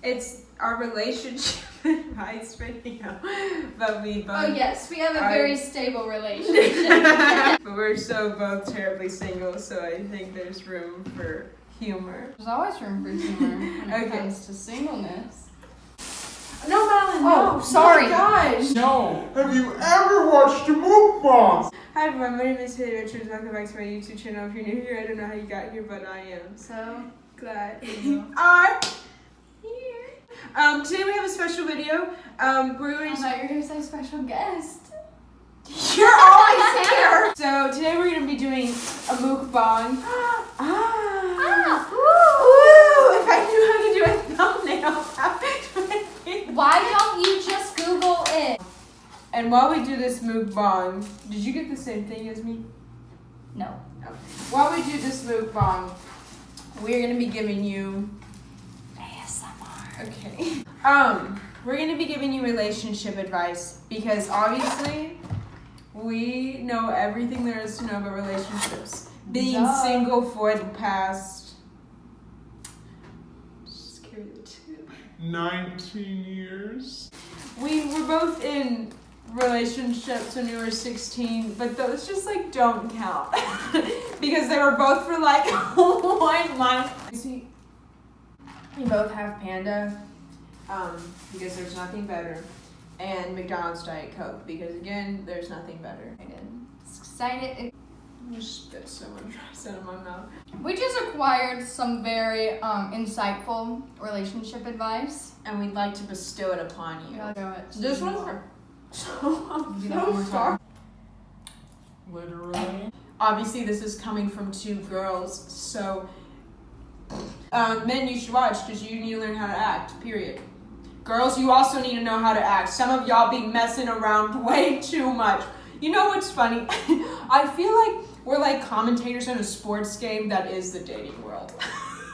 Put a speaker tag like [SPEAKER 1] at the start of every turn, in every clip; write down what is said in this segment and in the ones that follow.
[SPEAKER 1] It's our relationship advice video, but we both.
[SPEAKER 2] Oh yes, we have a very stable relationship.
[SPEAKER 1] But we're so both terribly single, so I think there's room for humor.
[SPEAKER 2] There's always room for humor when it comes to singleness.
[SPEAKER 1] No, Madeline, no.
[SPEAKER 2] Oh, sorry.
[SPEAKER 1] Oh, gosh.
[SPEAKER 3] No. Have you ever watched a Mukbang?
[SPEAKER 1] Hi everyone, my name is Haley Richards. Welcome back to my YouTube channel. If you're new here, I don't know how you got here, but I am so glad you are here. Today we have a special video. We're going
[SPEAKER 2] I thought you were going to say special guest.
[SPEAKER 1] You're always here. So today we're going to be doing a mukbang. Ooh, if I knew how to do a thumbnail.
[SPEAKER 2] Why don't you just Google it?
[SPEAKER 1] And while we do this mukbang, did you get the same thing as me?
[SPEAKER 2] No.
[SPEAKER 1] While we do this mukbang, we're going to be giving you
[SPEAKER 2] ASMR.
[SPEAKER 1] Okay. We're gonna be giving you relationship advice because obviously we know everything there is to know about relationships. Being single for the past
[SPEAKER 3] 19 years.
[SPEAKER 1] We were both in relationships when we were 16, but those just like don't count because they were both for like 1 month. See, we both have Panda. Because there's nothing better, and McDonald's Diet Coke because again, there's nothing better.
[SPEAKER 2] Excited.
[SPEAKER 1] I just spit so much rice out of my mouth.
[SPEAKER 2] We just acquired some very insightful relationship advice,
[SPEAKER 1] And we'd like to bestow it upon you.
[SPEAKER 2] This one's
[SPEAKER 1] so far.
[SPEAKER 3] Literally.
[SPEAKER 1] Obviously, this is coming from two girls, so men, you should watch because you need to learn how to act. Period. Girls, you also need to know how to act. Some of y'all be messing around way too much. You know what's funny? I feel like we're like commentators in a sports game that is the dating world.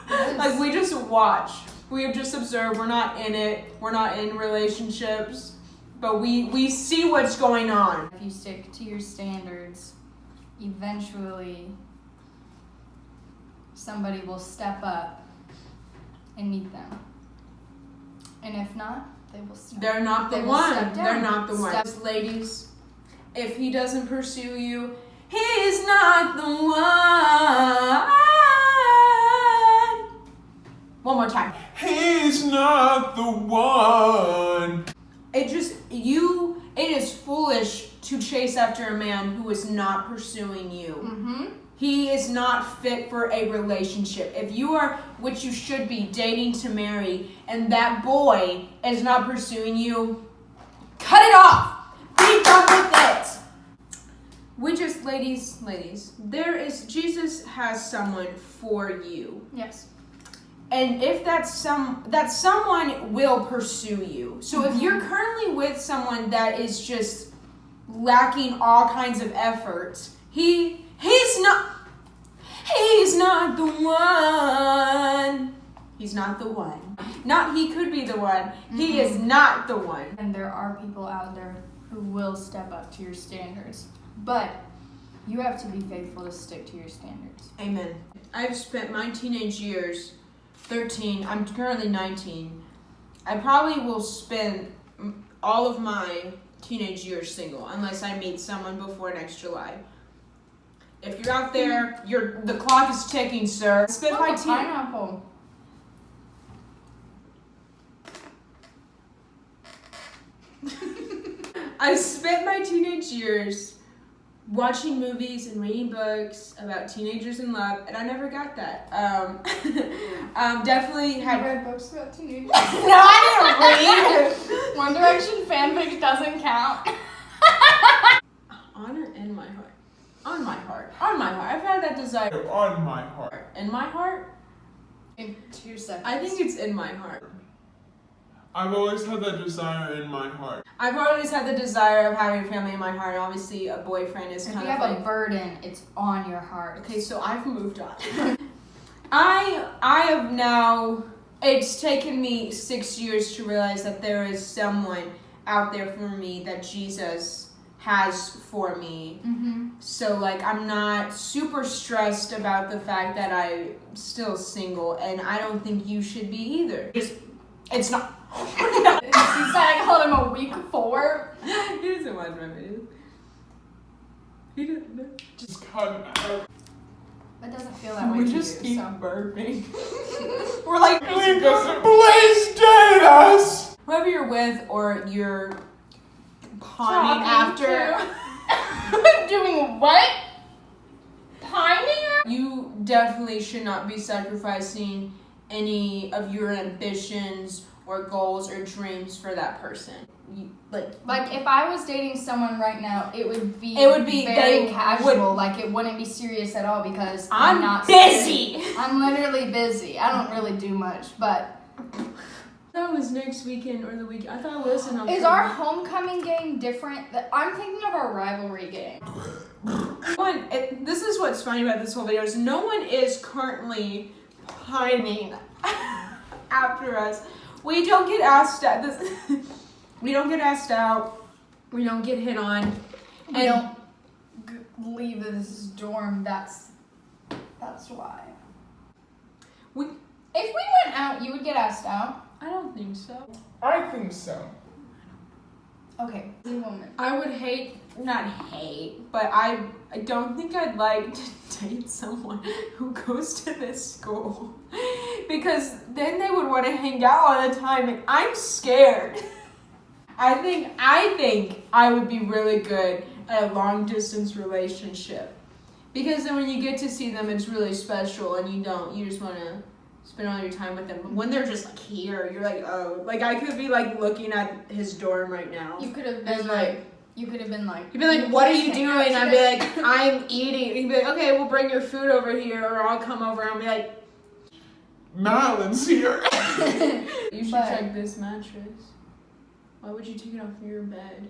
[SPEAKER 1] Like we just watch. We just observe. We're not in it. We're not in relationships. But we see what's going on.
[SPEAKER 2] If you stick to your standards, eventually somebody will step up and meet them. And if not, they will step.
[SPEAKER 1] They're not the
[SPEAKER 2] They will
[SPEAKER 1] one.
[SPEAKER 2] step down.
[SPEAKER 1] They're not the one.
[SPEAKER 2] Step-
[SPEAKER 1] Ladies, if he doesn't pursue you, he's not the one. One more time.
[SPEAKER 3] He's not the one.
[SPEAKER 1] It is foolish to chase after a man who is not pursuing you.
[SPEAKER 2] Mm-hmm.
[SPEAKER 1] He is not fit for a relationship. If you are what you should be, dating to marry, and that boy is not pursuing you, cut it off. Be done with it. We just, ladies, Jesus has someone for you.
[SPEAKER 2] Yes.
[SPEAKER 1] And if that someone will pursue you. So if you're currently with someone that is just lacking all kinds of effort, He's not the one. He's not the one. Not he could be the one. He is not the one.
[SPEAKER 2] And there are people out there who will step up to your standards. But you have to be faithful to stick to your standards.
[SPEAKER 1] Amen. I've spent my teenage years, 13, I'm currently 19. I probably will spend all of my teenage years single unless I meet someone before next July. If you're out there, the clock is ticking, sir. I spent my
[SPEAKER 2] pineapple.
[SPEAKER 1] I spent my teenage years watching movies and reading books about teenagers in love, and I never got that. Definitely had
[SPEAKER 2] read books about teenagers.
[SPEAKER 1] No, I didn't read.
[SPEAKER 2] One Direction fanfic doesn't count.
[SPEAKER 1] Honor in my heart. On my heart. On my heart. I've had that desire.
[SPEAKER 3] On my heart.
[SPEAKER 1] In my heart?
[SPEAKER 2] In 2 seconds.
[SPEAKER 1] I think it's in my heart.
[SPEAKER 3] I've always had that desire in my heart.
[SPEAKER 1] I've always had the desire of having a family in my heart. Obviously, a boyfriend is
[SPEAKER 2] if
[SPEAKER 1] kind
[SPEAKER 2] you
[SPEAKER 1] of
[SPEAKER 2] have
[SPEAKER 1] like...
[SPEAKER 2] a burden, it's on your heart.
[SPEAKER 1] Okay, so I've moved on. I have now... It's taken me 6 years to realize that there is someone out there for me that Jesus has for me. So like I'm not super stressed about the fact that I'm still single, and I don't think you should be either. It's not.
[SPEAKER 2] She said I called him a weak 4.
[SPEAKER 1] He doesn't watch my videos. He doesn't.
[SPEAKER 3] Just cut it out.
[SPEAKER 2] It doesn't feel that way
[SPEAKER 1] We
[SPEAKER 2] to
[SPEAKER 1] just
[SPEAKER 2] you,
[SPEAKER 1] keep
[SPEAKER 2] so.
[SPEAKER 1] burping. We're like,
[SPEAKER 3] Please date us!
[SPEAKER 1] whoever you're with or you're pining
[SPEAKER 2] Talking
[SPEAKER 1] after,
[SPEAKER 2] Doing what? Pining her?
[SPEAKER 1] you definitely should not be sacrificing any of your ambitions or goals or dreams for that person.
[SPEAKER 2] Like if I was dating someone right now, it would be
[SPEAKER 1] they
[SPEAKER 2] very casual. Like it wouldn't be serious at all because
[SPEAKER 1] I'm
[SPEAKER 2] not
[SPEAKER 1] busy.
[SPEAKER 2] serious. I'm literally busy. I don't really do much, but
[SPEAKER 1] That was next weekend or the week. I thought it was in October.
[SPEAKER 2] is our homecoming game different? I'm thinking of our rivalry game.
[SPEAKER 1] This is what's funny about this whole video is no one is currently pining after us. We don't get asked out. We don't get asked out. We don't get hit on.
[SPEAKER 2] We don't leave this dorm. That's why. If we went out, you would get asked out.
[SPEAKER 1] I don't think so.
[SPEAKER 3] I think so.
[SPEAKER 2] Okay, woman.
[SPEAKER 1] I would not hate, but I don't think I'd like to date someone who goes to this school because then they would want to hang out all the time and I'm scared. I think I would be really good at a long distance relationship because then when you get to see them, it's really special and you just want to spend all your time with them. But when they're just like here, you're like, oh, like I could be like looking at his dorm right now.
[SPEAKER 2] You could have been like, you'd be like,
[SPEAKER 1] what are you doing? I'd be like, I'm eating. You'd be like, okay, we'll bring your food over here, or I'll come over and be like,
[SPEAKER 3] Madeline's here.
[SPEAKER 1] you should check this mattress. Why would you take it off your bed?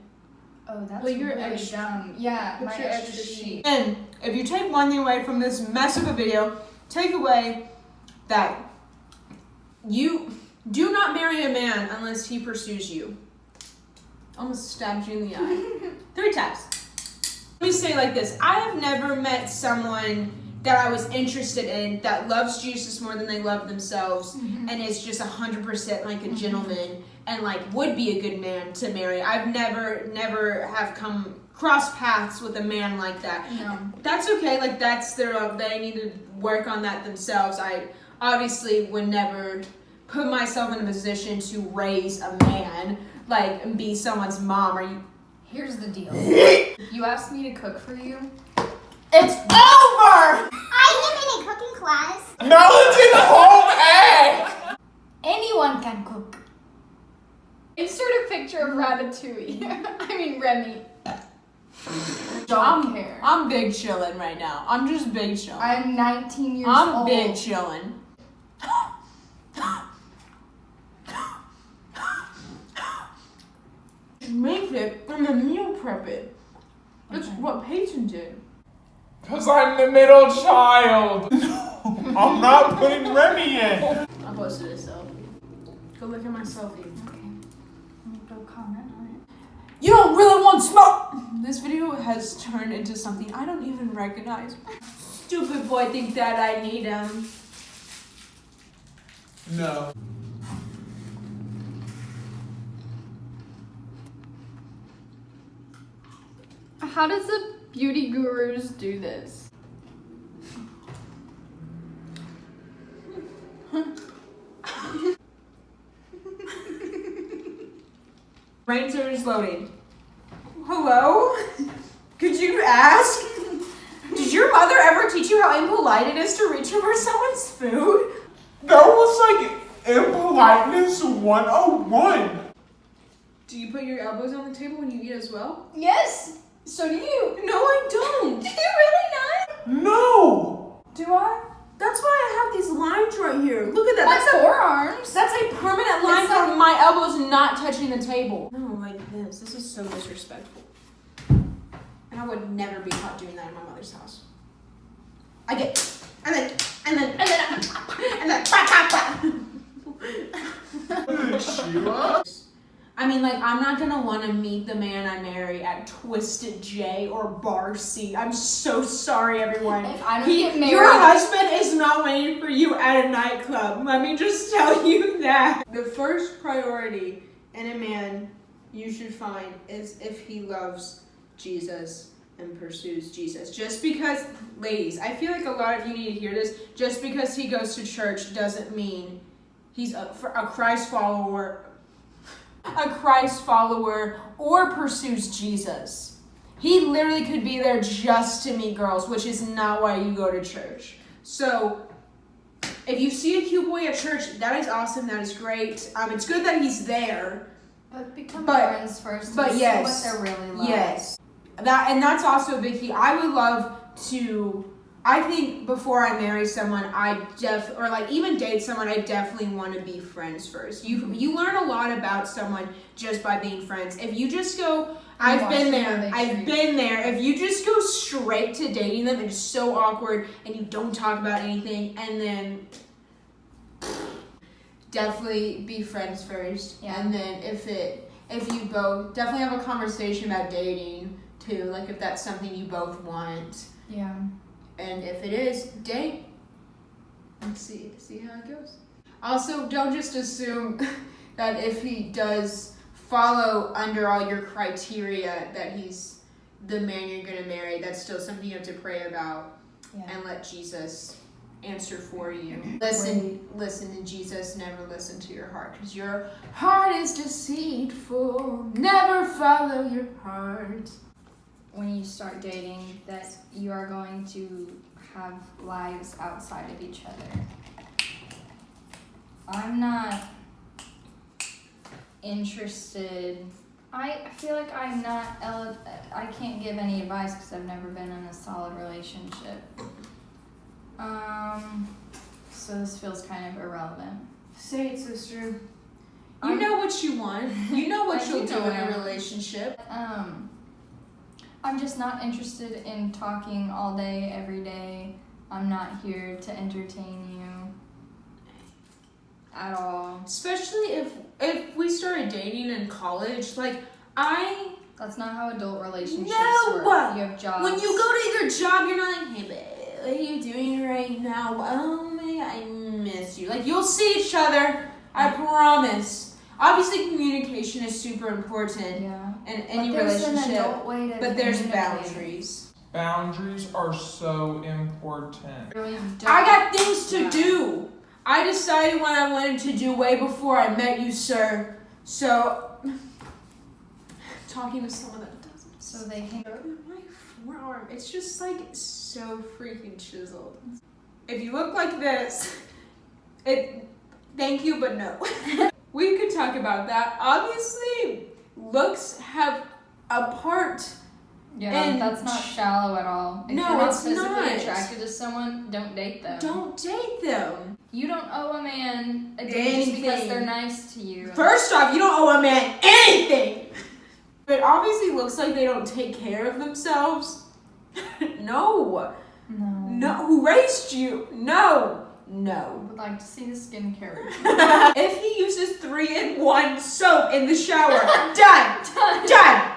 [SPEAKER 2] Oh, that's
[SPEAKER 1] But you're
[SPEAKER 2] really
[SPEAKER 1] extra.
[SPEAKER 2] dumb. Yeah,
[SPEAKER 1] What's
[SPEAKER 2] my
[SPEAKER 1] your
[SPEAKER 2] extra
[SPEAKER 1] extra
[SPEAKER 2] sheet.
[SPEAKER 1] And if you take one thing away from this mess of a video, take away that you do not marry a man unless he pursues you. Almost stabbed you in the eye. 3 taps. Let me say it like this. I have never met someone that I was interested in that loves Jesus more than they love themselves and is just 100% like a gentleman and like would be a good man to marry. I've never have come cross paths with a man like that.
[SPEAKER 2] No.
[SPEAKER 1] That's okay. Like that's they need to work on that themselves. I obviously would never put myself in a position to raise a man, like, and be someone's mom. Are you?
[SPEAKER 2] Here's the deal. You asked me to cook for you.
[SPEAKER 1] It's over!
[SPEAKER 4] I am in a cooking class.
[SPEAKER 3] Melody home egg!
[SPEAKER 2] Anyone can cook. Insert a picture of Ratatouille. I mean Remy. Don't care.
[SPEAKER 1] I'm big chillin' right now. I'm just big chillin'.
[SPEAKER 2] I'm 19 years
[SPEAKER 1] I'm
[SPEAKER 2] old.
[SPEAKER 1] big chillin'. Make it and then meal prep it. That's what Peyton did.
[SPEAKER 3] Because I'm the middle child. I'm not putting Remy in.
[SPEAKER 1] I posted a selfie. Go look at my selfie.
[SPEAKER 2] Okay. Don't comment on it.
[SPEAKER 1] You don't really want smoke! This video has turned into something I don't even recognize. Stupid boy think that I need him.
[SPEAKER 3] No.
[SPEAKER 2] How does the beauty gurus do this?
[SPEAKER 1] Brain is loading. Hello? Could you ask? Did your mother ever teach you how impolite it is to reach over someone's food?
[SPEAKER 3] That was like impoliteness 101.
[SPEAKER 1] Do you put your elbows on the table when you eat as well?
[SPEAKER 2] Yes. So do you.
[SPEAKER 1] No, I don't.
[SPEAKER 2] Do you really not?
[SPEAKER 3] No.
[SPEAKER 1] Do I? That's why I have these lines right here. Look at that.
[SPEAKER 2] My forearms.
[SPEAKER 1] That's a permanent line
[SPEAKER 2] It's like-
[SPEAKER 1] from my elbows not touching the table. No, like this. This is so disrespectful. And I would never be caught doing that in my mother's house. I get, and then,
[SPEAKER 3] Sheila?
[SPEAKER 1] I mean, like, I'm not gonna want to meet the man I marry at Twisted J or Bar C. I'm so sorry, everyone.
[SPEAKER 2] If I don't get married,
[SPEAKER 1] Your husband is not waiting for you at a nightclub. Let me just tell you that. The first priority in a man you should find is if he loves Jesus and pursues Jesus. Just because, ladies, I feel like a lot of you need to hear this. Just because he goes to church doesn't mean he's a Christ follower. A Christ follower or pursues Jesus. He literally could be there just to meet girls, which is not why you go to church. So, if you see a cute boy at church, that is awesome. That is great. It's good that he's there.
[SPEAKER 2] But become friends first.
[SPEAKER 1] But yes,
[SPEAKER 2] see what they're really like.
[SPEAKER 1] Yes, that's also a big key. I would love to. I think before I marry someone, or like even date someone, I definitely want to be friends first. You learn a lot about someone just by being friends. If you just go, I've been there. If you just go straight to dating them, it's so awkward and you don't talk about anything, and then definitely be friends first.
[SPEAKER 2] Yeah.
[SPEAKER 1] And then if you both definitely have a conversation about dating too, like if that's something you both want.
[SPEAKER 2] Yeah.
[SPEAKER 1] And if it is, date and see how it goes. Also, don't just assume that if he does follow under all your criteria that he's the man you're going to marry. That's still something you have to pray about and let Jesus answer for you. Listen to Jesus, never listen to your heart, because your heart is deceitful. Never follow your heart.
[SPEAKER 2] When you start dating, that you are going to have lives outside of each other. I'm not interested. I feel like I'm not. I can't give any advice because I've never been in a solid relationship. So this feels kind of irrelevant.
[SPEAKER 1] Say it, sister. You know what you want. You know what you'll do in a relationship.
[SPEAKER 2] I'm just not interested in talking all day, every day. I'm not here to entertain you at all.
[SPEAKER 1] Especially if we started dating in college,
[SPEAKER 2] That's not how adult relationships
[SPEAKER 1] No!
[SPEAKER 2] work. You have jobs.
[SPEAKER 1] When you go to your job, you're not like, hey babe, what are you doing right now? Oh man, I miss you. Like, you'll see each other, I promise. Obviously, communication is super important in any relationship, but there's boundaries.
[SPEAKER 3] Boundaries are so important.
[SPEAKER 1] I got things to do. I decided what I wanted to do way before I met you, sir. So, talking to someone that doesn't.
[SPEAKER 2] So they can.
[SPEAKER 1] My forearm, it's just like so freaking chiseled. If you look like this, thank you, but no. We could talk about that. Obviously, looks have a part.
[SPEAKER 2] Yeah, that's not shallow at all. If
[SPEAKER 1] No,
[SPEAKER 2] you're not
[SPEAKER 1] it's
[SPEAKER 2] physically
[SPEAKER 1] not.
[SPEAKER 2] attracted to someone, don't date them.
[SPEAKER 1] Don't date them.
[SPEAKER 2] You don't owe a man a date just because they're nice to you.
[SPEAKER 1] First off, you don't owe a man anything. But obviously looks like they don't take care of themselves. No. Who raised you? No.
[SPEAKER 2] Would like to see the skincare routine.
[SPEAKER 1] If he uses 3-in-1 soap in the shower, done,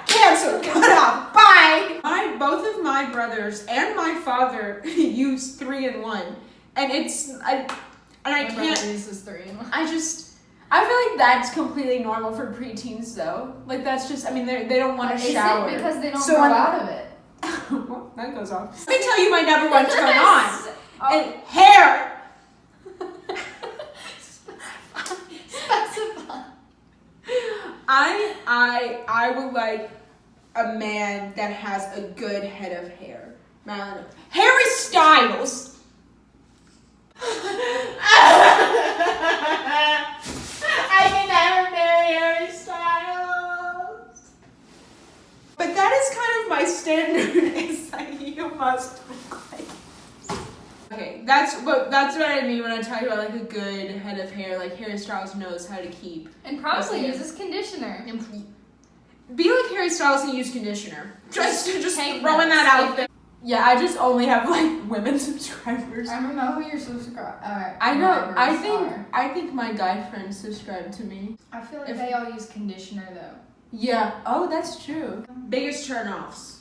[SPEAKER 1] canceled, cut off, bye. Both of my brothers and my father use 3-in-1, and I can't.
[SPEAKER 2] Uses 3-in-1.
[SPEAKER 1] I feel like that's completely normal for preteens, though. Like that's just. I mean, they don't want to shower.
[SPEAKER 2] Is it because they don't grow out of it?
[SPEAKER 1] Well, that goes off. Let me tell you my number one turn on. And hair. I would like a man that has a good head of hair. Harry Styles. I can never marry Harry Styles. But that is kind of my standard. Is that you must look like. Okay, that's what I mean when I talk about like a good head of hair. Like Harry Styles knows how to keep.
[SPEAKER 2] And probably uses conditioner.
[SPEAKER 1] Be like Harry Styles and use conditioner. Just
[SPEAKER 2] Take
[SPEAKER 1] throwing
[SPEAKER 2] notes.
[SPEAKER 1] that out there. Yeah, I just only have like women subscribers.
[SPEAKER 2] I don't know who you're subscribed.
[SPEAKER 1] I know. I think my guy friends subscribe to me.
[SPEAKER 2] I feel like
[SPEAKER 1] If-
[SPEAKER 2] they all use conditioner though.
[SPEAKER 1] Yeah. Oh, that's true. Biggest turnoffs.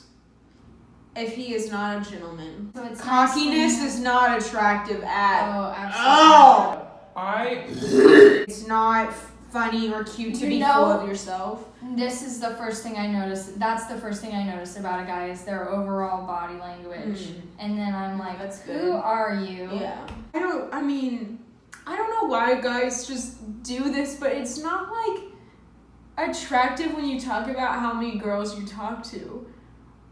[SPEAKER 1] If he is not a gentleman.
[SPEAKER 2] So it's
[SPEAKER 1] Cockiness
[SPEAKER 2] nice
[SPEAKER 1] is not attractive at.
[SPEAKER 2] Oh, absolutely.
[SPEAKER 1] It's not funny or cute to
[SPEAKER 2] You
[SPEAKER 1] be
[SPEAKER 2] know-
[SPEAKER 1] full of yourself.
[SPEAKER 2] This is the first thing I noticed. That's the first thing I noticed about a guy is their overall body language. And then I'm like,
[SPEAKER 1] That's
[SPEAKER 2] who
[SPEAKER 1] good.
[SPEAKER 2] are you?
[SPEAKER 1] Yeah. I don't know why guys just do this, but it's not like attractive when you talk about how many girls you talk to.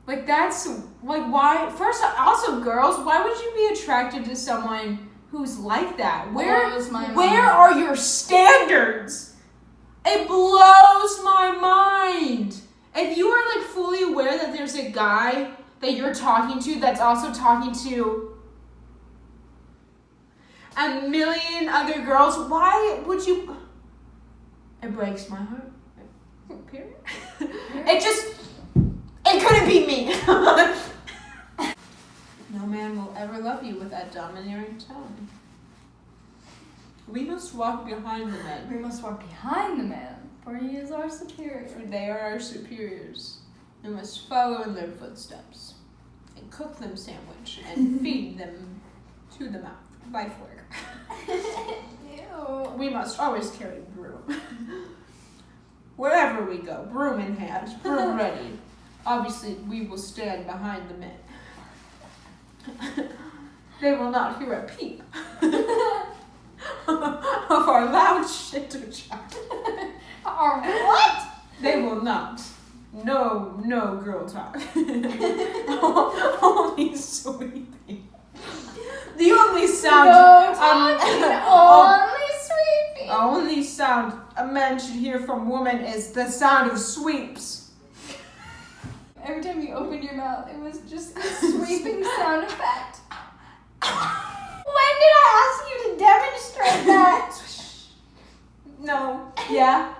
[SPEAKER 1] Like that's like why first also girls, why would you be attracted to someone who's like that?
[SPEAKER 2] Blows my mind.
[SPEAKER 1] Where are your standards? It blows my mind. If you are like fully aware that there's a guy that you're talking to that's also talking to a million other girls, why would you? It breaks my heart. Period. It couldn't be me. No man will ever love you with that domineering tone. We must walk behind the men.
[SPEAKER 2] We must walk behind the man, for he is our superior.
[SPEAKER 1] For they are our superiors. We must follow in their footsteps and cook them sandwich and feed them to the mouth by fork.
[SPEAKER 2] Ew.
[SPEAKER 1] We must always carry broom. Wherever we go, broom in hand, broom ready. Obviously, we will stand behind the men. They will not hear a peep of our loud shitter chat.
[SPEAKER 2] Or what?
[SPEAKER 1] They will not. No girl talk. Only sweeping. The only sound.
[SPEAKER 2] No talking, only sweeping.
[SPEAKER 1] Only sound a man should hear from woman is the sound of sweeps.
[SPEAKER 2] Every time you opened your mouth, it was just a sweeping sound effect. When did I ask you to demonstrate that?
[SPEAKER 1] No. Yeah.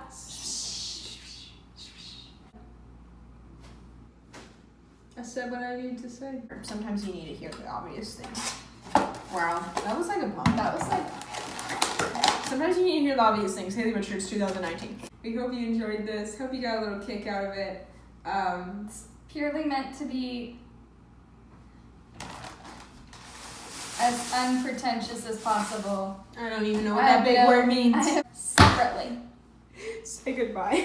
[SPEAKER 1] I said what I need to say. Sometimes you need to hear the obvious things. Wow, that was like a pump.
[SPEAKER 2] That was like,
[SPEAKER 1] Sometimes you need to hear the obvious things. Haley Richards, 2019. We hope you enjoyed this. Hope you got a little kick out of it.
[SPEAKER 2] it's purely meant to be as unpretentious as possible.
[SPEAKER 1] I don't even know what that big word means.
[SPEAKER 2] Separately.
[SPEAKER 1] Say goodbye.